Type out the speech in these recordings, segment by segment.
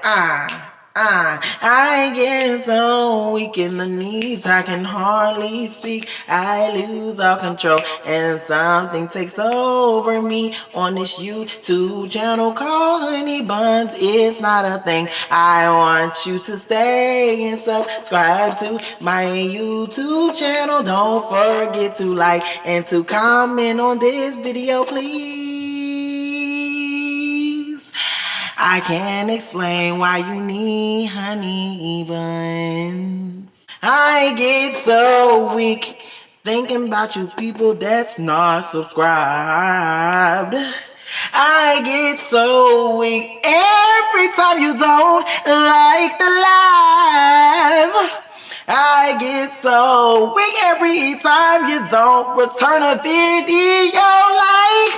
I get so weak in the knees, I can hardly speak. I lose all control, and something takes over me on this YouTube channel called Honey Buns. It's not a thing. I want you to stay and subscribe to my YouTube channel. Don't forget to like and to comment on this video, please. I can't explain why you need honey buns. I get so weak thinking about you people that's not subscribed. I get so weak every time you don't like the live. I get so weak every time you don't return a video, like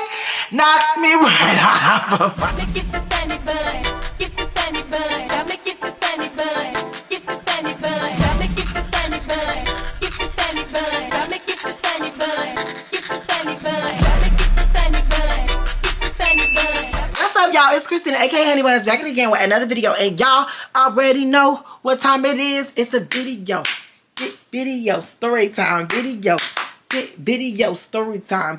knocks me right off of my... Get the sandy bun, get the sandy bun, got me get the sandy bun, get the sandy bun, got me get the sandy bun, get the sandy bun, got me get the sandy bun, get the sandy bun, got me get the sandy bun, get the sandy bun. What's up, y'all? It's Christina, aka Honey Buns, back again with another video, and y'all already know what time it is. It's a video, story time, video story time,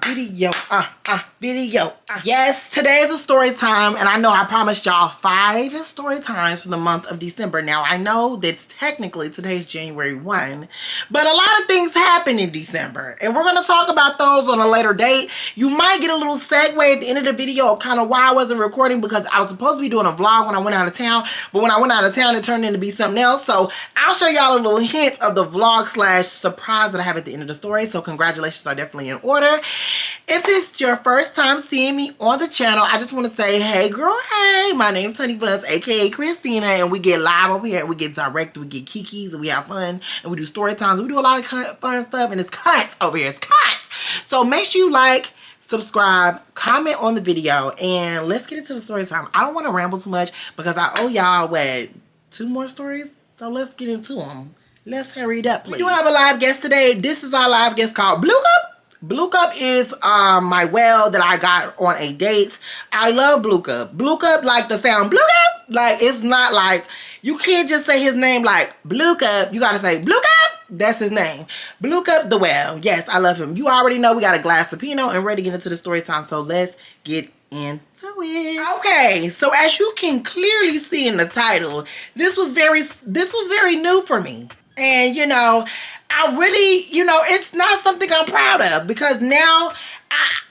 video. Yes, today is a story time, and I know I promised y'all 5 story times for the month of December. Now, I know that technically today's January 1, but a lot of things happen in December, and we're going to talk about those on a later date. You might get a little segue at the end of the video of kind of why I wasn't recording, because I was supposed to be doing a vlog when I went out of town, but when I went out of town, it turned into be something else. So I'll show y'all a little hint of the vlog / surprise that I have at the end of the story. So congratulations are definitely in order. If this is your first time seeing me on the channel, I just want to say, hey girl, hey, my name's Honey Buns, aka Christina, and we get live over here, and we get direct, we get kikis, and we have fun, and we do story times, we do a lot of fun stuff, and it's cuts over here, it's cuts. So make sure you like, subscribe, comment on the video, and let's get into the story time. I don't want to ramble too much because I owe y'all, what, 2 more stories? So let's get into them. Let's hurry it up, please. We do have a live guest today. This is our live guest called Blue Cup. Blue Cup is my whale that I got on a date. I love Blue Cup. Blue Cup, like the sound Blue Cup. Like, it's not like, you can't just say his name like Blue Cup. You gotta say Blue Cup. That's his name. Blue Cup the whale. Yes, I love him. You already know we got a glass of Pinot and ready to get into the story time. So let's get into it. Okay, so as you can clearly see in the title, this was very new for me. And you know, I really, you know, it's not something I'm proud of, because now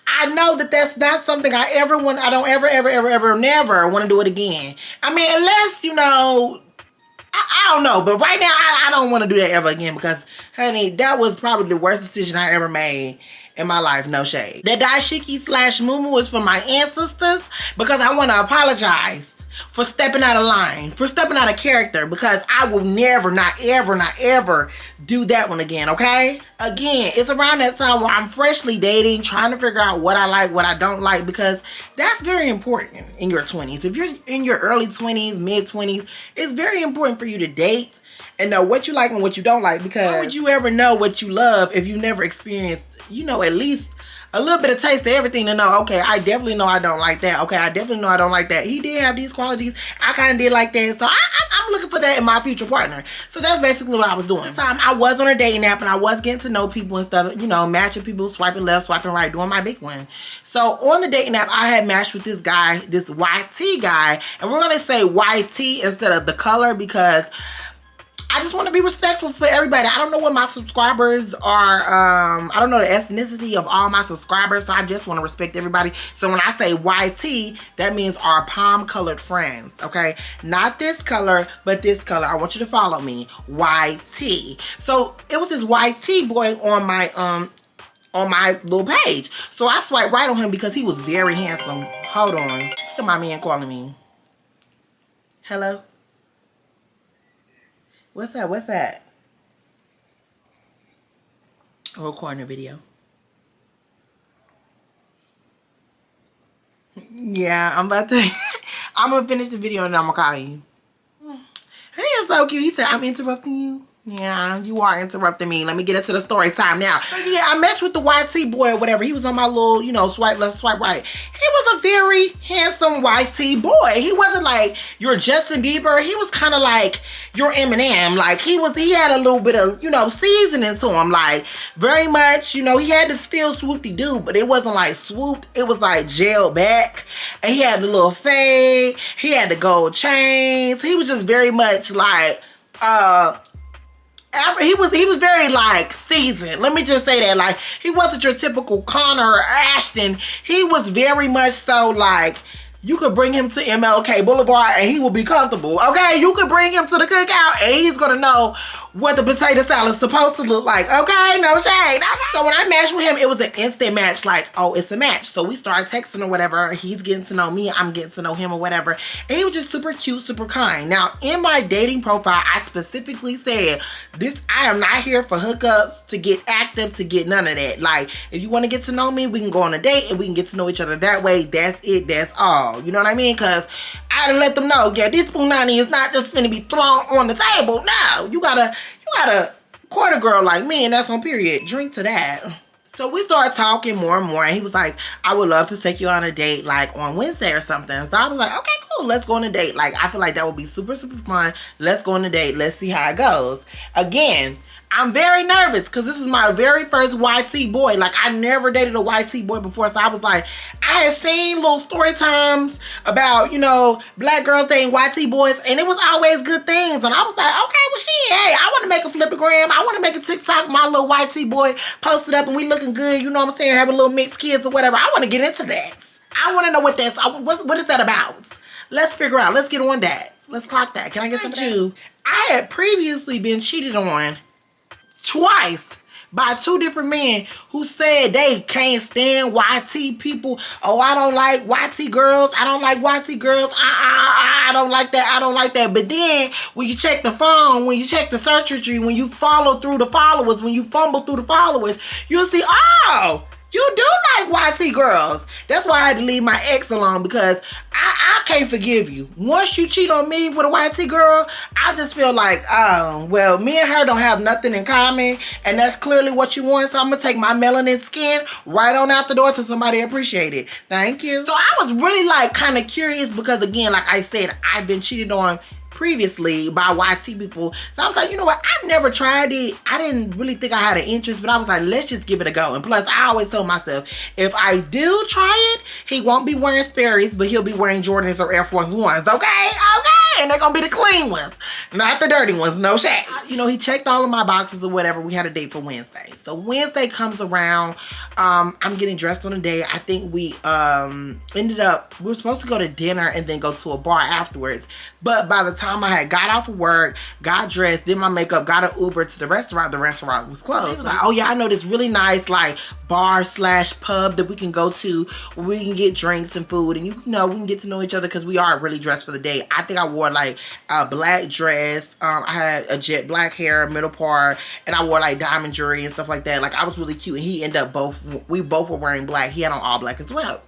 I know that that's not something I ever want. I don't ever never want to do it again. I mean, unless, you know, I don't know, but right now I don't want to do that ever again, because honey, that was probably the worst decision I ever made in my life. No shade. That dashiki / muumuu is for my ancestors, because I want to apologize for stepping out of line, for stepping out of character, because I will never, not ever do that one again, okay? Again, it's around that time where I'm freshly dating, trying to figure out what I like, what I don't like, because that's very important in your 20s. If you're in your early 20s, mid-20s, it's very important for you to date and know what you like and what you don't like, because how would you ever know what you love if you never experienced, you know, at least a little bit of taste of everything to know, okay, I definitely know I don't like that. Okay, I definitely know I don't like that. He did have these qualities. I kind of did like that. So I'm looking for that in my future partner. So that's basically what I was doing. At the time, I was on a dating app, and I was getting to know people and stuff, you know, matching people, swiping left, swiping right, doing my big one. So on the dating app, I had matched with this guy, this YT guy. And we're going to say YT instead of the color, because I just want to be respectful for everybody. I don't know what my subscribers are. I don't know the ethnicity of all my subscribers, so I just want to respect everybody. So when I say YT, that means our palm colored friends, okay? Not this color, but this color. I want you to follow me. YT. So it was this YT boy on my little page. So I swiped right on him because he was very handsome. Hold on. Look at my man calling me. Hello? What's that? What's that? I'm recording a video. Yeah, I'm about to. I'm gonna finish the video and I'm gonna call you. He is so cute. He said, I'm interrupting you. Yeah, you are interrupting me. Let me get into the story time now. So yeah, I matched with the YT boy or whatever. He was on my little, swipe left, swipe right. He was a very handsome YT boy. He wasn't like your Justin Bieber. He was kind of like your Eminem. Like he had a little bit of, seasoning to him. Like very much, he had the still swoopy do, but it wasn't like swooped. It was like gelled back. And he had the little fade. He had the gold chains. He was just very much like, he was very like seasoned. Let me just say that. Like he wasn't your typical Connor or Ashton. He was very much so like you could bring him to MLK Boulevard and he will be comfortable. Okay, you could bring him to the cookout and he's gonna know what the potato salad's supposed to look like. Okay, no shade. So when I matched with him, it was an instant match. Like, oh, it's a match. So we started texting or whatever. He's getting to know me. I'm getting to know him or whatever. And he was just super cute, super kind. Now, in my dating profile, I specifically said, I am not here for hookups, to get active, to get none of that. Like, if you want to get to know me, we can go on a date and we can get to know each other that way. That's it. That's all. You know what I mean? Because I done let them know, yeah, this punani is not just finna be thrown on the table. No, you got a quarter girl like me, and that's on period. Drink to that. So we started talking more and more, and he was like, I would love to take you on a date, like, on Wednesday or something. So I was like, okay, cool, let's go on a date. Like, I feel like that would be super, super fun. Let's go on a date. Let's see how it goes. Again, I'm very nervous because this is my very first YT boy. Like, I never dated a YT boy before, so I was like, I had seen little story times about, black girls dating YT boys, and it was always good things. And I was like, okay, well, shit, hey, I want to make a flipagram. I want to make a TikTok, my little YT boy posted up, and we looking good, you know what I'm saying, having little mixed kids or whatever. I want to get into that. I want to know what what is that about? Let's figure out. Let's get on that. Let's clock that. Can I get some of that? I had previously been cheated on twice by two different men who said they can't stand YT people. Oh, I don't like YT girls. I don't like YT girls. I don't like that. I don't like that. But then when you check the phone, when you check the search tree, when you follow through the followers, when you fumble through the followers, you'll see, oh, you do like YT girls. That's why I had to leave my ex alone, because I can't forgive you. Once you cheat on me with a YT girl, I just feel like, oh, well, me and her don't have nothing in common, and that's clearly what you want, so I'm going to take my melanin skin right on out the door to somebody appreciate it. Thank you. So I was really like kind of curious because, again, like I said, I've been cheated on previously by YT people. So I was like, you know what? I've never tried it. I didn't really think I had an interest, but I was like, let's just give it a go. And plus, I always told myself, if I do try it, he won't be wearing Sperry's, but he'll be wearing Jordans or Air Force Ones. Okay? Okay? And they're going to be the clean ones, not the dirty ones. No shade. He checked all of my boxes or whatever. We had a date for Wednesday. So Wednesday comes around. I'm getting dressed on a day. I think we we were supposed to go to dinner and then go to a bar afterwards. But by the time I had got off of work, got dressed, did my makeup, got an Uber to the restaurant was closed. He was like, oh yeah, I know this really nice like bar/pub that we can go to where we can get drinks and food, and we can get to know each other because we are really dressed for the day. I think I wore like a black dress. I had a jet black hair, middle part, and I wore like diamond jewelry and stuff like that. Like I was really cute, and he ended up we both were wearing black. He had on all black as well.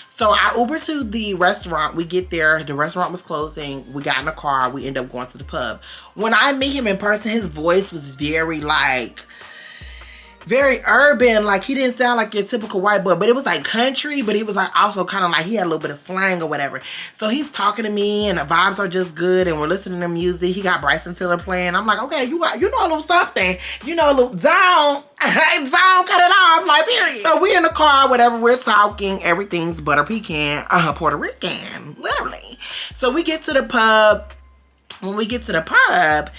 So I Ubered to the restaurant. We get there. The restaurant was closing. We got in a car. We ended up going to the pub. When I meet him in person, his voice was very urban. Like he didn't sound like your typical white boy, but it was like country, but he was like also kind of like he had a little bit of slang or whatever. So he's talking to me and the vibes are just good and we're listening to music. He got Bryson Tiller playing. I'm like, okay, you know a little something. A little down. Don't cut it off, like, period. So we're in the car, whatever, we're talking. Everything's butter pecan, Puerto Rican, literally. So we get to the pub. When we get to the pub,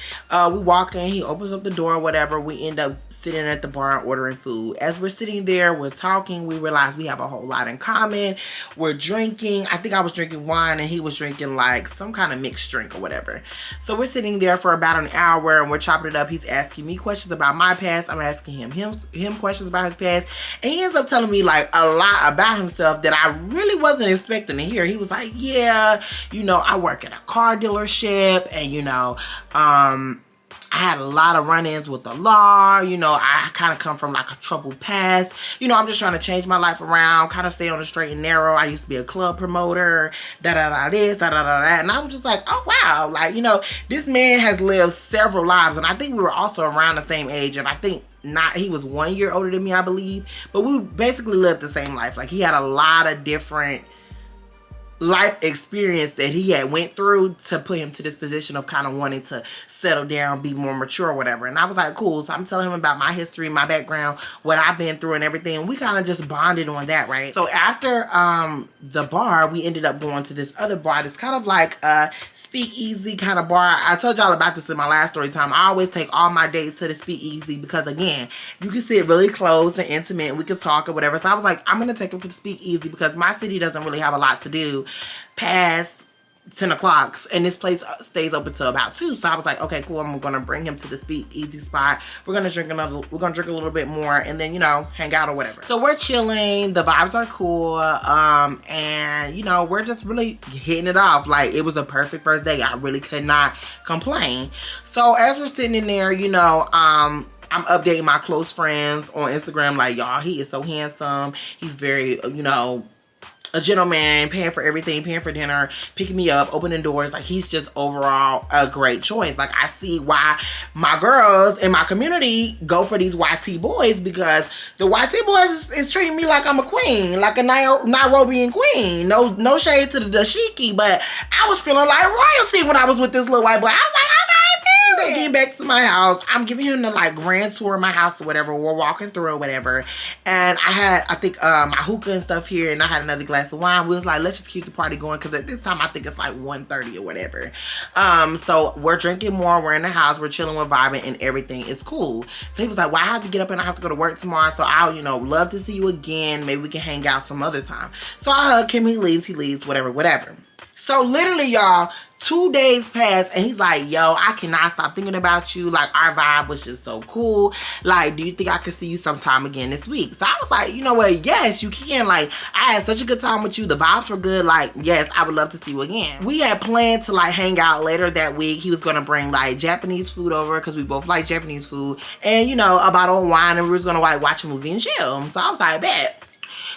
we walk in, he opens up the door, whatever. We end up sitting at the bar and ordering food. As we're sitting there, we're talking, we realize we have a whole lot in common. We're drinking. I think I was drinking wine and he was drinking like some kind of mixed drink or whatever. So we're sitting there for about an hour and we're chopping it up. He's asking me questions about my past. I'm asking him questions about his past. And he ends up telling me like a lot about himself that I really wasn't expecting to hear. He was like, yeah, I work at a car dealership and, I had a lot of run-ins with the law. You know, I kind of come from like a troubled past. You know, I'm just trying to change my life around, kind of stay on the straight and narrow. I used to be a club promoter, da-da-da this, da-da-da-da. And I was just like, oh, wow. Like, you know, this man has lived several lives. And I think we were also around the same age. And I think he was 1 year older than me, I believe. But we basically lived the same life. Like, he had a lot of different life experience that he had went through to put him to this position of kind of wanting to settle down, be more mature or whatever. And I was like, cool. So I'm telling him about my history, my background, what I've been through and everything. And we kind of just bonded on that, right? So after the bar, we ended up going to this other bar. It's kind of like a speakeasy kind of bar. I told y'all about this in my last story time. I always take all my dates to the speakeasy because, again, you can sit really close and intimate and we could talk or whatever. So I was like, I'm going to take him to the speakeasy because my city doesn't really have a lot to do past 10 o'clock, and this place stays open till about 2. So I was like, okay, cool, I'm gonna bring him to the speakeasy spot. We're gonna drink a little bit more and then, you know, hang out or whatever. So we're chilling, the vibes are cool, and you know, we're just really hitting it off. Like, it was a perfect first day. I really could not complain. So as we're sitting in there, you know, I'm updating my close friends on Instagram, like, y'all, he is so handsome, he's very, you know, a gentleman, paying for everything, paying for dinner, picking me up, opening doors. Like, he's just overall a great choice. Like, I see why my girls in my community go for these YT boys, because the YT boys is treating me like I'm a queen, like a Nairobian queen. No shade to the dashiki, but I was feeling like royalty when I was with this little white boy. I was like, okay, period. Getting back to my house, I'm giving him the like grand tour of my house or whatever. We're walking through or whatever, and I think my hookah and stuff here, and I had another glass of wine. We was like, let's just keep the party going, because at this time I think it's like 1:30 or whatever. So we're drinking more, we're in the house, we're chilling, we're vibing, and everything is cool. So he was like, well, I have to get up and I have to go to work tomorrow, so I'll, you know, love to see you again. Maybe we can hang out some other time. So I hug him, he leaves, whatever. So literally, y'all, 2 days passed and he's like, yo, I cannot stop thinking about you. Like, our vibe was just so cool. Like, do you think I could see you sometime again this week? So I was like, you know what? Yes, you can. Like, I had such a good time with you. The vibes were good. Like, yes, I would love to see you again. We had planned to like hang out later that week. He was going to bring like Japanese food over because we both like Japanese food. And, you know, a bottle of wine, and we was going to like watch a movie and chill. So I was like, bet.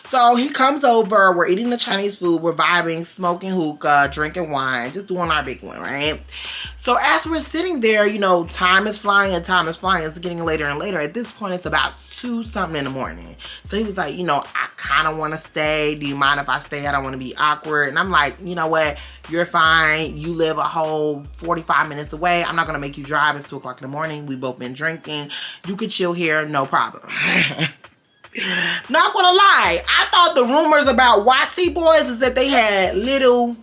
So he comes over, we're eating the Chinese food, we're vibing, smoking hookah, drinking wine, just doing our big one, right? So as we're sitting there, you know, time is flying. It's getting later and later. At this point, it's about 2 something in the morning. So he was like, you know, I kind of want to stay. Do you mind if I stay? I don't want to be awkward. And I'm like, you know what? You're fine. You live a whole 45 minutes away. I'm not going to make you drive. It's 2 o'clock in the morning. We've both been drinking. You could chill here, no problem. Not gonna lie, I thought the rumors about YT boys is that they had little.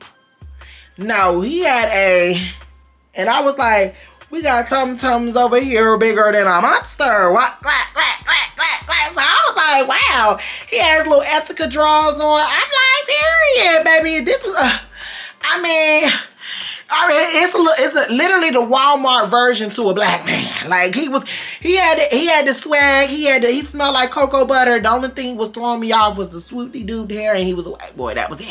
No, he had and I was like, we got tum-tums over here bigger than a monster. What? Clack, clack, clack, clack, clack. So I was like, wow, he has little Ethica drawers on. I'm like, period, baby. This is it's literally the Walmart version to a black man. Like, he had the swag, he smelled like cocoa butter. The only thing was throwing me off was the swoopy dude hair, and he was a white boy. That was it.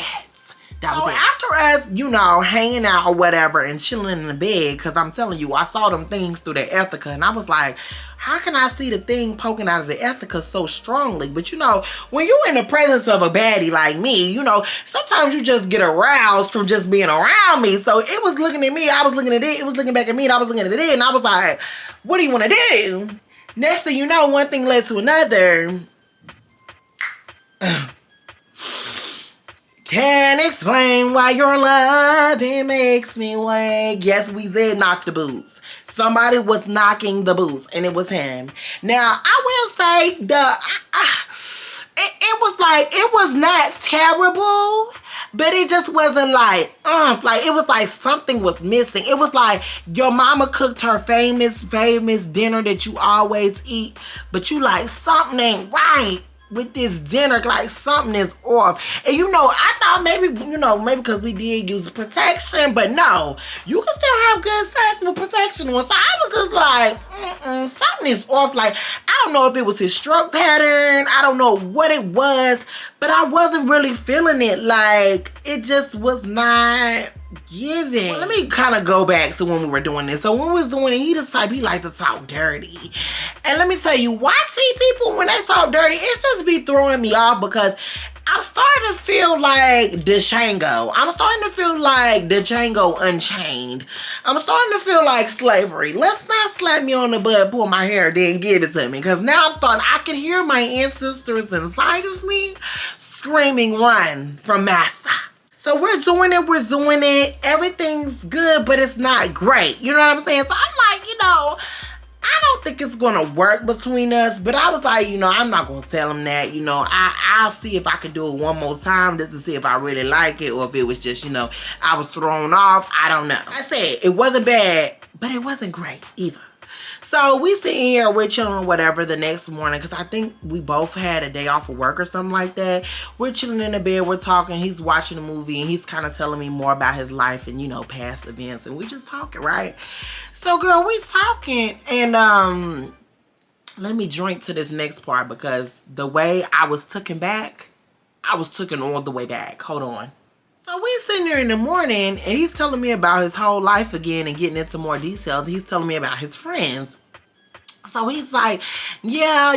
After us, you know, hanging out or whatever and chilling in the bed, because I'm telling you, I saw them things through the Ethica, and I was like, how can I see the thing poking out of the Ethica so strongly? But you know, when you're in the presence of a baddie like me, you know, sometimes you just get aroused from just being around me. So it was looking at me, I was looking at it, it was looking back at me, and I was looking at it, and I was like, what do you want to do? Next thing you know, one thing led to another. Can't explain why your loving makes me wake. Yes, we did knock the boots. Somebody was knocking the boots, and it was him. Now, I will say it was not terrible, but it just wasn't like it was like something was missing. It was like your mama cooked her famous dinner that you always eat, but you like, something ain't right with this dinner, like something is off. And you know, I thought maybe because we did use protection, but no, you can still have good sex with protection on. So I was just like, something is off. Like, I don't know if it was his stroke pattern. I don't know what it was, but I wasn't really feeling it. Like, it just was not giving. Well, let me kind of go back to when we were doing this. So when we was doing it, he the type, he liked to talk dirty. And let me tell you, YT people, when they talk dirty, it's just be throwing me off because I'm starting to feel like Django. I'm starting to feel like Django Unchained. I'm starting to feel like slavery. Let's not slap me on the butt, pull my hair, then give it to me. Because now I can hear my ancestors inside of me screaming, run from Massa. So we're doing it. Everything's good, but it's not great. You know what I'm saying? So I'm like, I don't think it's gonna work between us, but I was like, I'm not gonna tell him that. I'll see if I can do it one more time just to see if I really like it or if it was just, I was thrown off. I don't know. I said it wasn't bad, but it wasn't great either. So we sitting here, we're chilling or whatever the next morning, because I think we both had a day off of work or something like that. We're chilling in the bed, we're talking, he's watching a movie, and he's kind of telling me more about his life and, past events, and we just talking, right? So, girl, we talking, and let me drink to this next part, because the way I was taken back, I was taken all the way back. Hold on. So we sitting there in the morning, and he's telling me about his whole life again and getting into more details. He's telling me about his friends. So he's like, yeah,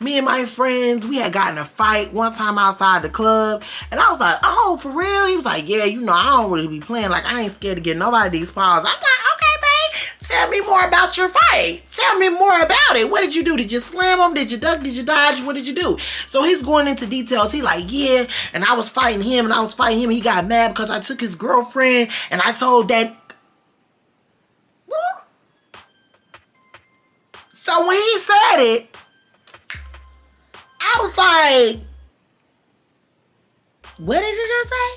me and my friends, we had gotten a fight one time outside the club. And I was like, oh, for real? He was like, yeah, I don't really be playing. Like, I ain't scared to get nobody these paws. I'm like, okay, babe, tell me more about your fight. Tell me more about it. What did you do? Did you slam him? Did you duck? Did you dodge? What did you do? So he's going into details. He's like, yeah, and I was fighting him, He got mad because I took his girlfriend, and I told that. So when he said it, I was like, what did you just say?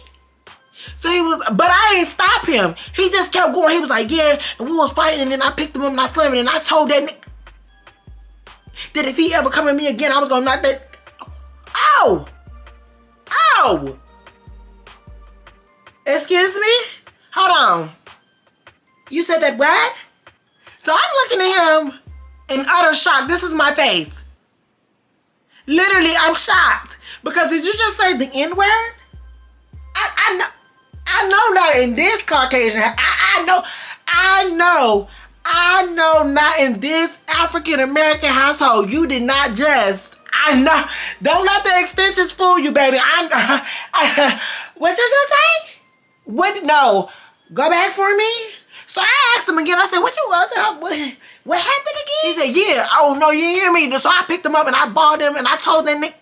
So but I didn't stop him. He just kept going. He was like, yeah, and we was fighting, and then I picked him up and I slammed him, and I told that nigga that if he ever come at me again, I was gonna knock that. Oh! Excuse me? Hold on. You said that what? So I'm looking at him in utter shock. This is my face. Literally, I'm shocked. Because did you just say the N-word? I know not in this Caucasian. I know not in this African American household. You did not just. I know. Don't let the extensions fool you, baby. What you just say? What? No. Go back for me. So I asked him again. I said, what happened again? He said, yeah. Oh, no, you didn't hear me. So I picked him up and I balled him and I told that nigga.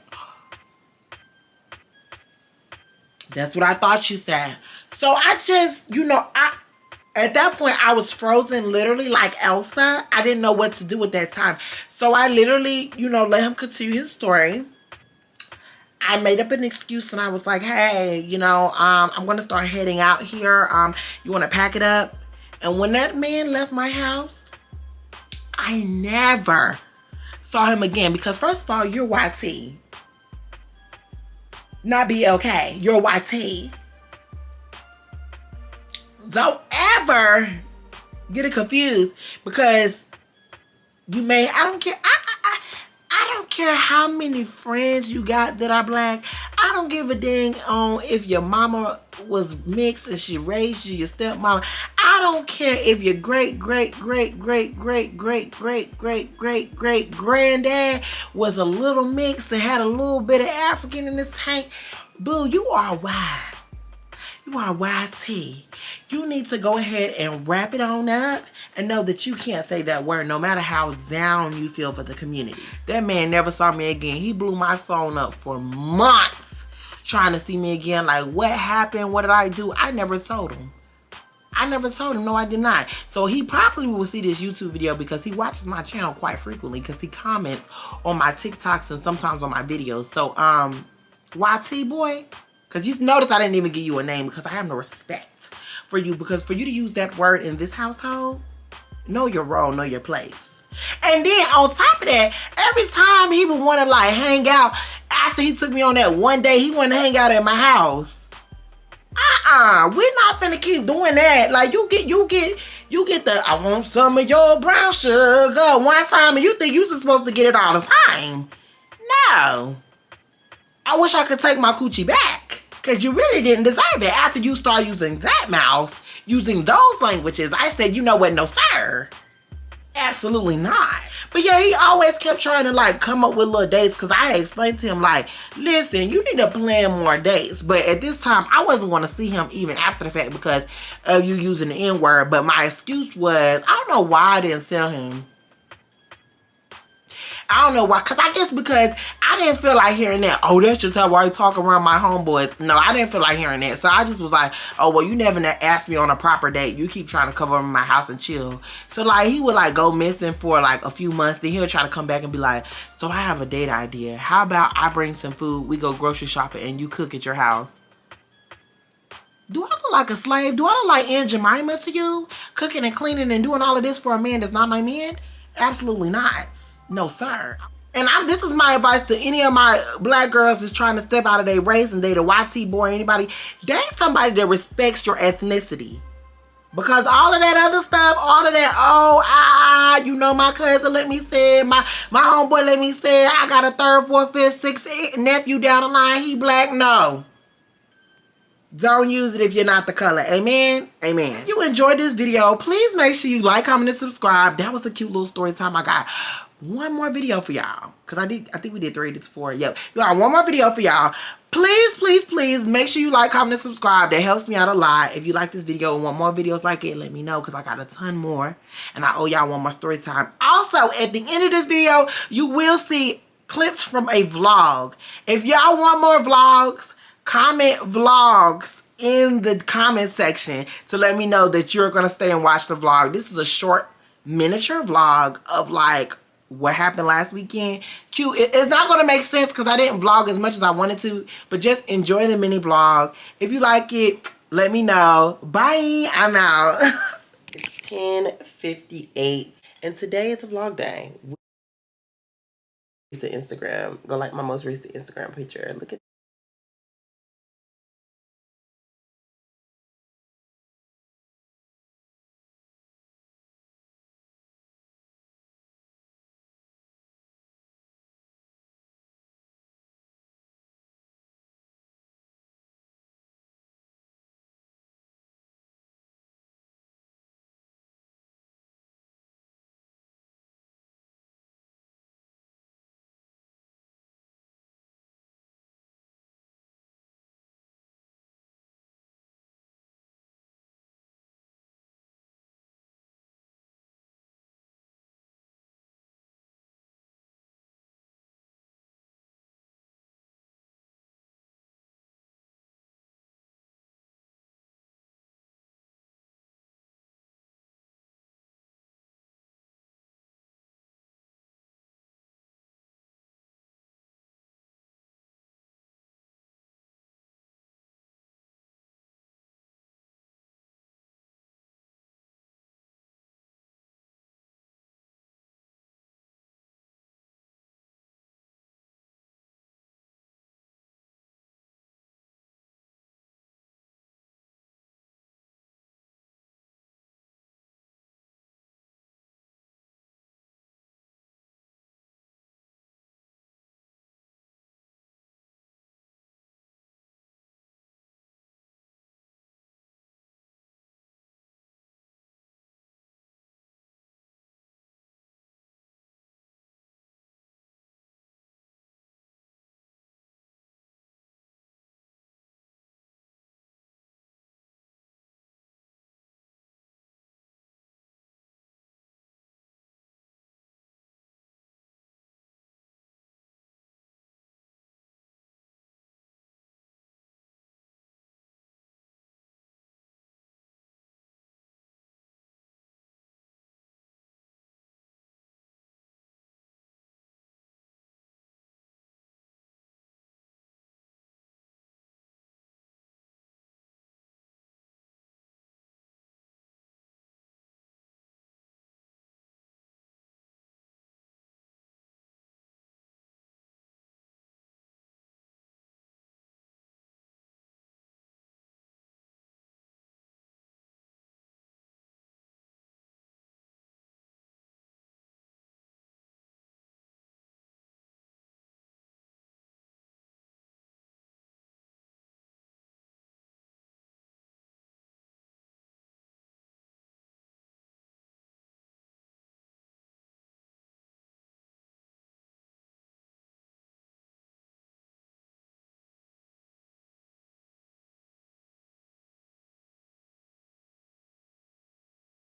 That's what I thought you said. So I just, at that point, I was frozen literally like Elsa. I didn't know what to do at that time. So I literally, let him continue his story. I made up an excuse and I was like, hey, I'm going to start heading out here. You want to pack it up? And when that man left my house, I never saw him again. Because first of all, you're YT. Not BLK. You're YT. Don't ever get it confused because I don't care. I don't care how many friends you got that are black. I don't give a dang on if your mama was mixed and she raised you, your stepmama. I don't care if your great granddad was a little mixed and had a little bit of African in his tank. Boo, you are YT. You are YT. You need to go ahead and wrap it on up and know that you can't say that word no matter how down you feel for the community. That man never saw me again. He blew my phone up for months trying to see me again. Like, what happened? What did I do? I never told him. No, I did not. So he probably will see this YouTube video because he watches my channel quite frequently because he comments on my TikToks and sometimes on my videos. So, YT boy, because you notice I didn't even give you a name because I have no respect for you. Because for you to use that word in this household, know your role, know your place. And then on top of that, every time he would want to like hang out, after he took me on that one day, he wanted to hang out at my house. We're not finna keep doing that. Like you get You get the I want some of your brown sugar one time and you think you're supposed to get it all the time. No. I wish I could take my coochie back. Because you really didn't deserve it after you start using that mouth, using those languages. I said, you know what, no sir. Absolutely not. But yeah, he always kept trying to like come up with little dates because I explained to him like, listen, you need to plan more dates. But at this time, I wasn't going to see him even after the fact because of you using the N-word. But my excuse was, I don't know why I didn't tell him. I don't know why, because I guess because I didn't feel like hearing that. Oh, that's just how I talk around my homeboys. No, I didn't feel like hearing that. So I just was like, oh, well, you never asked me on a proper date. You keep trying to cover over my house and chill. So like he would like go missing for like a few months. Then he'll try to come back and be like, so I have a date idea. How about I bring some food, we go grocery shopping and you cook at your house? Do I look like a slave? Do I look like Aunt Jemima to you? Cooking and cleaning and doing all of this for a man that's not my man? Absolutely not. No, sir. And this is my advice to any of my black girls that's trying to step out of their race and date a YT boy or anybody. Date somebody that respects your ethnicity. Because all of that other stuff, all of that, you know, my cousin let me say it, my homeboy let me say it, I got a third, fourth, fifth, sixth nephew down the line, he black. No. Don't use it if you're not the color. Amen? Amen. If you enjoyed this video, please make sure you like, comment, and subscribe. That was a cute little story time. I got one more video for y'all. Because I think we did 3, this 4. Yep. You got one more video for y'all. Please, please, please make sure you like, comment, and subscribe. That helps me out a lot. If you like this video and want more videos like it, let me know. Because I got a ton more. And I owe y'all one more story time. Also, at the end of this video, you will see clips from a vlog. If y'all want more vlogs, comment vlogs in the comment section to let me know that you're gonna stay and watch the vlog. This is a short miniature vlog of like what happened last weekend. Cute. It's not gonna make sense because I didn't vlog as much as I wanted to, but just enjoy the mini vlog. If you like it, let me know. Bye. I'm out. It's 10:58 and today is a vlog day. Recent Instagram. Go like my most recent Instagram picture. Look at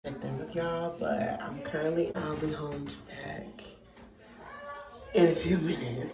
check in with y'all, but I'll be home to pack in a few minutes.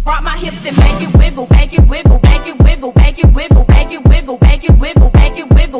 Rock my hips and make it wiggle, make it wiggle, make it wiggle, make it wiggle, make it wiggle, make it wiggle, make it wiggle.